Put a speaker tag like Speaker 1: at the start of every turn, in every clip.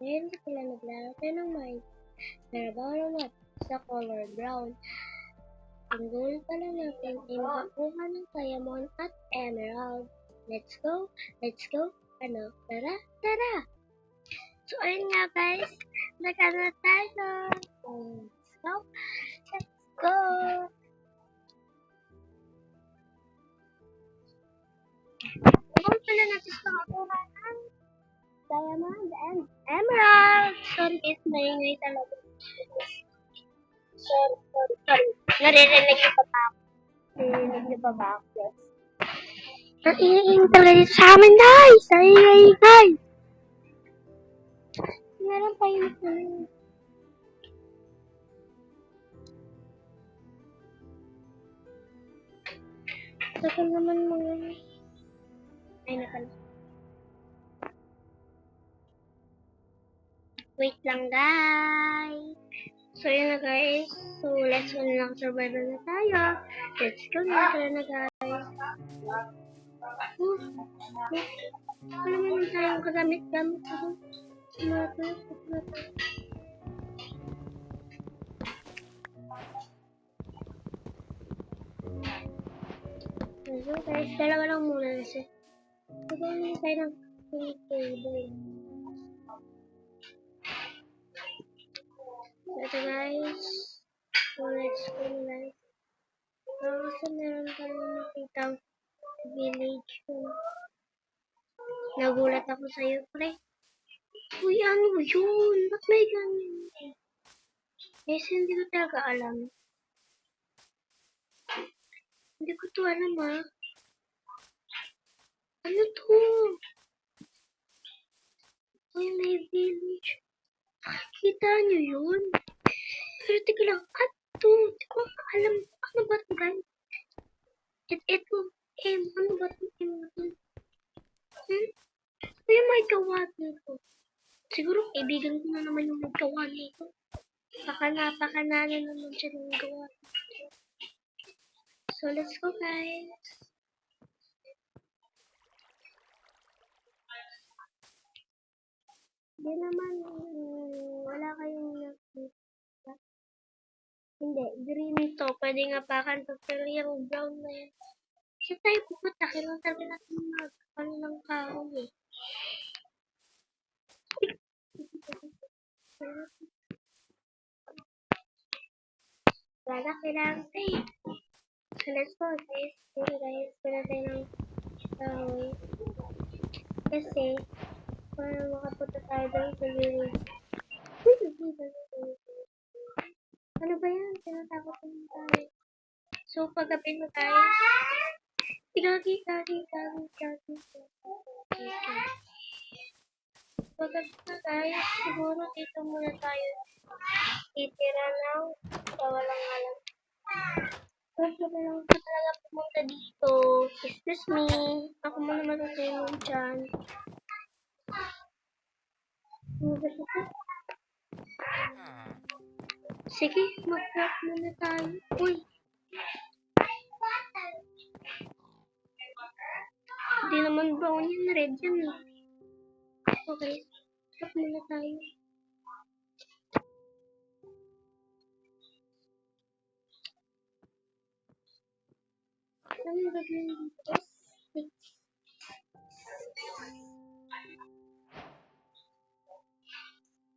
Speaker 1: Ngayon sila naglalaro ng Mike. Narabaw naman sa color brown. Ang goal pala natin ay makakuha ng diamond at emerald. Let's go! Let's go! Ano? Tara! Tara! So, ayun nga guys. Nagano tayo. Let's go! Let's go! Ang goal pala natin sa makakuha ng diamond and emerald. Sorry guys, maingay talaga. Sorry. Naririnig niyo pa ba ako? Naririnig niyo pa ba ako, guys? Ang ingay talaga dito sa amin, guys! Ang ingay! Meron pa yun sa Sakal naman mga... Ay, nakal. Wait lang, guys. So, yun na, guys. So, let's go na lang. Survival na tayo. Let's go na. Tara na, guys. Wala naman tayong kagamit-gamit. So, guys, dalawa lang muna kasi. Gagawin na tayo ng table. Ito guys. So let's go guys. Kasi meron tayong makitang village. Nagulat ako sa'yo, pre. Uy, ano yun? Ba't may ganyan? Guys, hindi ko talaga alam. Hindi ko to alam ha. Ano to? Uy, may village. Kita nyo yun? Pero tika lang, ato, di ko alam, ano ba ito guys? Ito, ano ba ito? Uy, may gawa nito. Siguro, kaibigan ko na naman yung gawa nito. Napakanalo naman siya ng gawa. So, let's go guys. Hindi naman, wala kayong nakita. Hindi, green to. Pwede nga pakan to, pero yung brown na yan. Kasi tayo pupunta, kailangan talaga natin mag-ano ng kahoy eh. Wala, kailangan tayo. So, let's go guys. Sige guys, wala tayo ng kahoy. Kasi, para makapunta tayo doon sa village. Ano ba yan? Tinatakot naman tayo. So, paggabi na guys. Gagi. Paggabi na guys, siguro dito muna tayo titira ng walang alam. Gusto ko lang po talaga pumunta dito. Excuse me. Ako muna matutuloy dyan. Sige, mag-craft muna tayo. Uy! Hindi naman brown yan, red yan eh. Okay, craft muna tayo. Ano yung gagawin dito?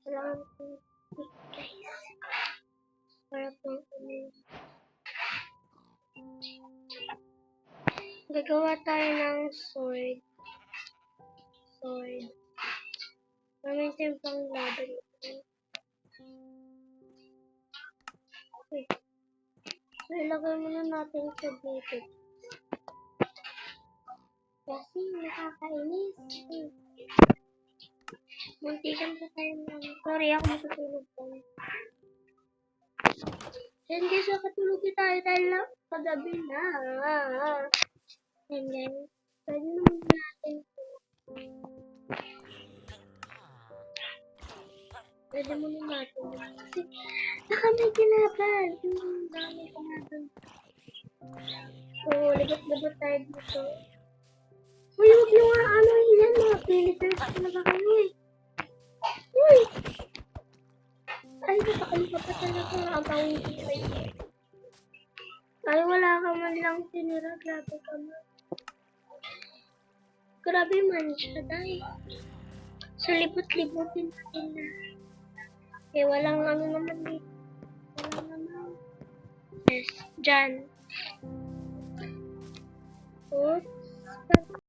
Speaker 1: Kailangan ko guys. Para po gagawa tayo ng sword. Gamitin pang laban. Okay. So, ilagay muna natin sa dito. Kasi nakakainis. Muntikan pa tayo ng... Sorry, ako matutulog po. Hindi siya katulog tayo dahil paggabi na. And then, pwede naman natin ito. Pwede muna natin. Kasi, naka may kinaban. Dami kinaban. So, libat-libat tayo dito. Uy, huwag nyo nga ano yan, mga villagers talaga kayo eh. Uy! Gutom ka pa talaga. Agawin ko pa yun. Ay, wala ka man lang tinira. Grabe ka man. Grabe man siya, dahil. Sa libot-libotin natin na. Eh, walang ano naman dito. Walang naman. Yes, dyan. Oops.